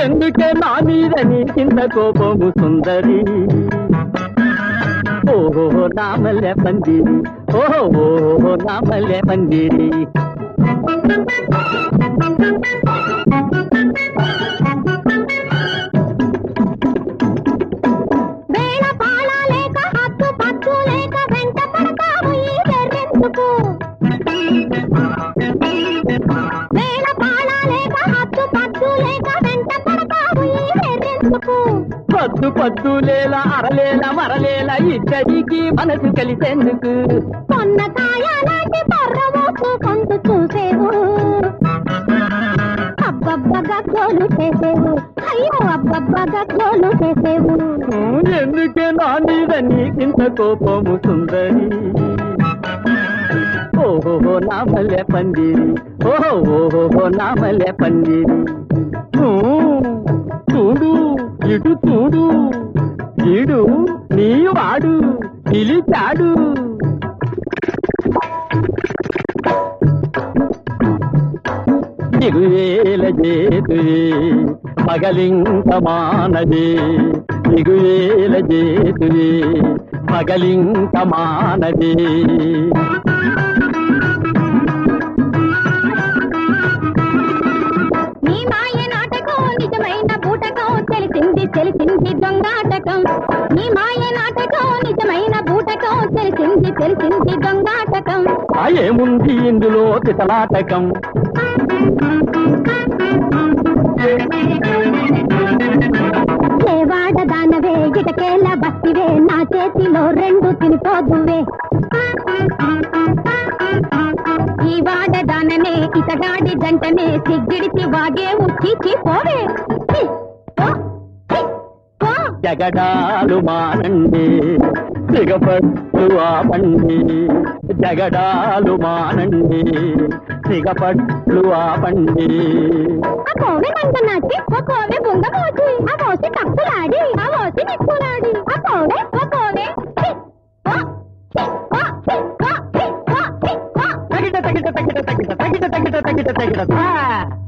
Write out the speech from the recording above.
ఎందుకే నా మీద నీకింత కోపము సుందరి ఓహో నామల్లె పందిరి ఓహో నామల్లె పందిరి వేళ పాల లేక హత్తు పత్తు లేక వెంట పడతావు ఈ వెర్రెందుకు వేళ పాల లేక హత్తు పత్తు లేక వెంట పడతావు ఈ వెర్రెందుకు పద్దు పద్దు లేల అరలేల మరలేల ఇద్దరికి మనసు కలిసేందుకు కొన్న కాయ లాంటి పర్రవోసు కొంటూ చూసేవు అబ్బబ్బగా గోలు చేసేవు అయ్యో అబ్బబ్బగా గోలు చేసేవు ఎందుకే నా మీద నీకింత కోపము సుందరి ఓహో నామల్లె పందిరి ఓహో నామల్లె పందిరి చూడు ఇటు చూడు ఈడు నీ వాడు పిలిచాడు దిగువేల చేతువే పగలింక మానదే దిగువేల చేతువే పగలింక మానదే నీ మాయ నాటకం నిజమైన బూటకం తెలిసింది తెలిసింది దొంగాటకం నీ మాయ నాటకం నిజమైన బూటకం తెలిసింది తెలిసింది దొంగాటకం ఏముంది ఇందులో తితలాటకం వాడ దానవే ఇటకేల బస్తివే నా చేతిలో రెండు తినిపోదువే ఈ వాడ దాననే ఇతగాడి జంటనే సిగ్గిడిసి వాగేవు చీచి పోవే జగడాలు మానండి సిగపట్టు ఆపండి జగడాలు మానండి సిగపట్లు ఆపండి ఆ కోవె నందనాచి ఓ కోవె బుంగమోచి ఆ మోసి తక్కులాడి ఆ మోసి నిక్కులాడి ఆ కోవె తగిట తగిట తగిట తగిట తగిట తగిట తగిట తగిట